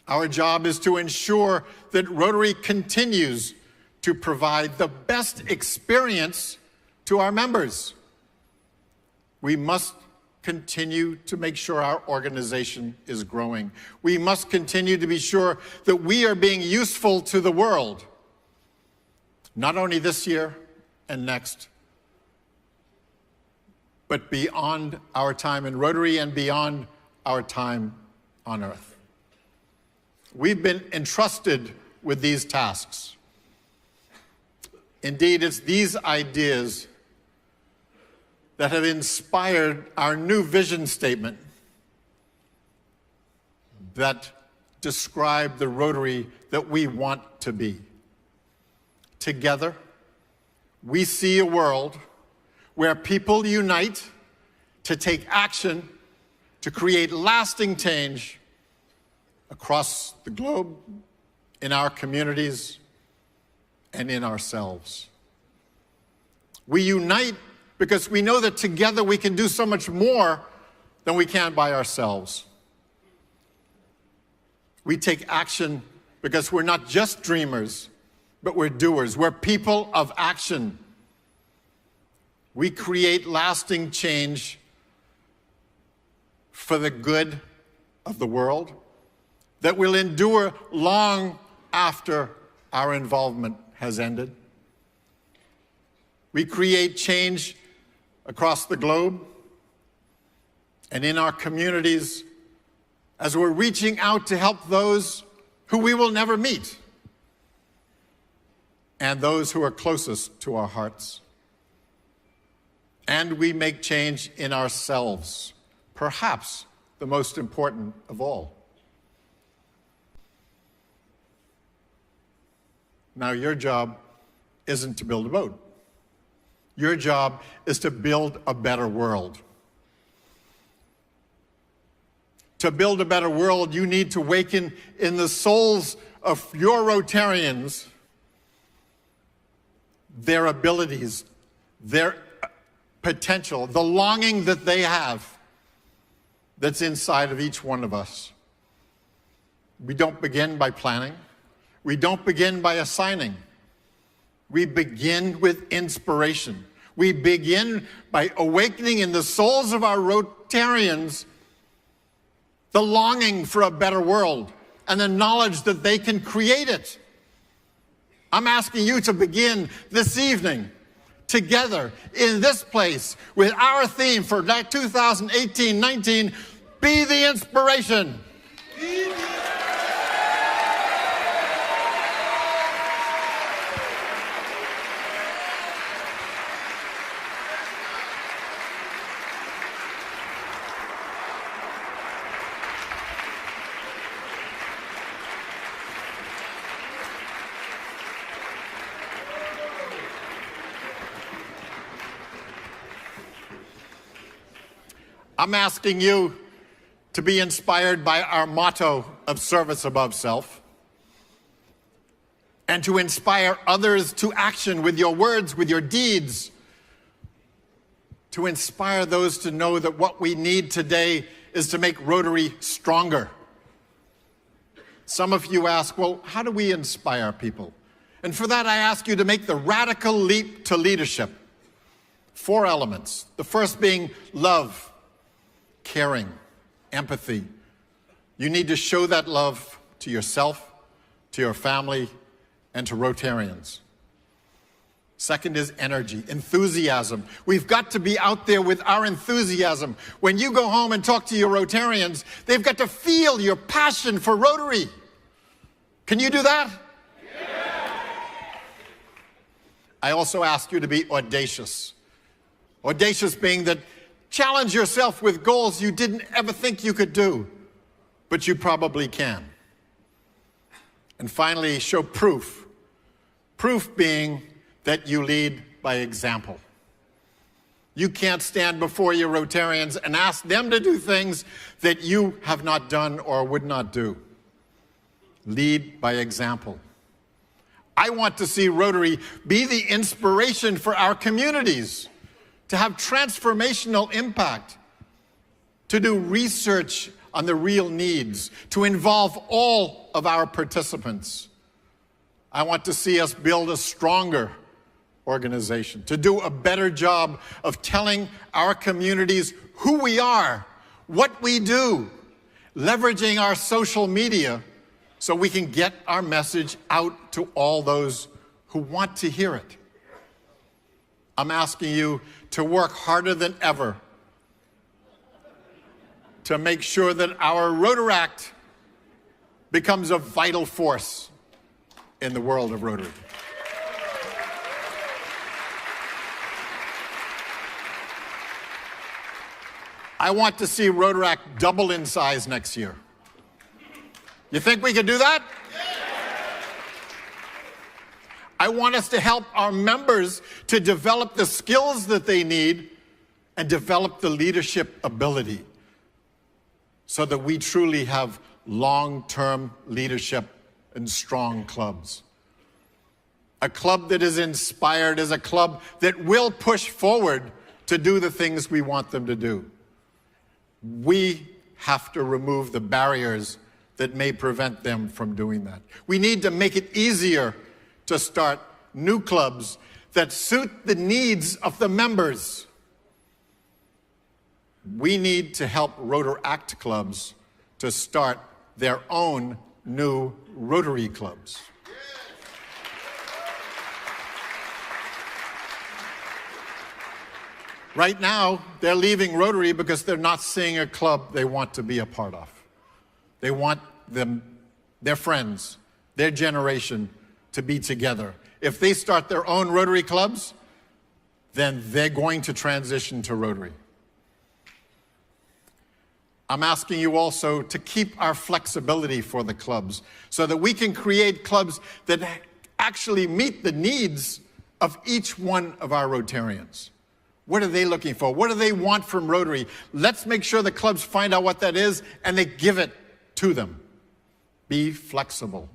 Our job is to ensure that Rotary continues to provide the best experience to our members. We must continue to make sure our organization is growing. We must continue to be sure that we are being useful to the world, not only this year and next, but beyond our time in Rotary and beyond our time on Earth. We've been entrusted with these tasks. Indeed, it's these ideas that have inspired our new vision statement that describe the Rotary that we want to be. Together, we see a world where people unite to take action to create lasting change across the globe, in our communities, and in ourselves. We unite because we know that together we can do so much more than we can by ourselves. We take action because we're not just dreamers, but we're doers. We're people of action. We create lasting change for the good of the world that will endure long after our involvement has ended. We create change across the globe and in our communities as we're reaching out to help those who we will never meet and those who are closest to our hearts. And we make change in ourselves, perhaps the most important of all. Now, your job isn't to build a boat. Your job is to build a better world. To build a better world, you need to waken in the souls of your Rotarians their abilities, their potential, the longing that they have that's inside of each one of us. We don't begin by planning. We don't begin by assigning. We begin with inspiration. We begin by awakening in the souls of our Rotarians the longing for a better world and the knowledge that they can create it. I'm asking you to begin this evening together in this place with our theme for 2018-19, Be the Inspiration. I'm asking you to be inspired by our motto of service above self and to inspire others to action with your words, with your deeds, to inspire those to know that what we need today is to make Rotary stronger. Some of you ask, well, how do we inspire people? And for that, I ask you to make the radical leap to leadership. 4 elements. The first being love, caring, empathy. You need to show that love to yourself, to your family, and to Rotarians. Second is energy, enthusiasm. We've got to be out there with our enthusiasm. When you go home and talk to your Rotarians, they've got to feel your passion for Rotary. Can you do that? Yeah. I also ask you to be audacious. Audacious being that challenge yourself with goals you didn't ever think you could do, but you probably can. And finally, show proof. Proof being that you lead by example. You can't stand before your Rotarians and ask them to do things that you have not done or would not do. Lead by example. I want to see Rotary be the inspiration for our communities, to have transformational impact, to do research on the real needs, to involve all of our participants. I want to see us build a stronger organization, to do a better job of telling our communities who we are, what we do, leveraging our social media so we can get our message out to all those who want to hear it. I'm asking you to work harder than ever to make sure that our Rotaract becomes a vital force in the world of Rotary. I want to see Rotaract double in size next year. You think we can do that? I want us to help our members to develop the skills that they need and develop the leadership ability so that we truly have long-term leadership and strong clubs. A club that is inspired is a club that will push forward to do the things we want them to do. We have to remove the barriers that may prevent them from doing that. We need to make it easier to start new clubs that suit the needs of the members. We need to help Rotaract clubs to start their own new Rotary clubs. Right now, they're leaving Rotary because they're not seeing a club they want to be a part of. They want their friends, their generation, to be together. If they start their own Rotary clubs, then they're going to transition to Rotary. I'm asking you also to keep our flexibility for the clubs so that we can create clubs that actually meet the needs of each one of our Rotarians. What are they looking for? What do they want from Rotary? Let's make sure the clubs find out what that is and they give it to them. Be flexible.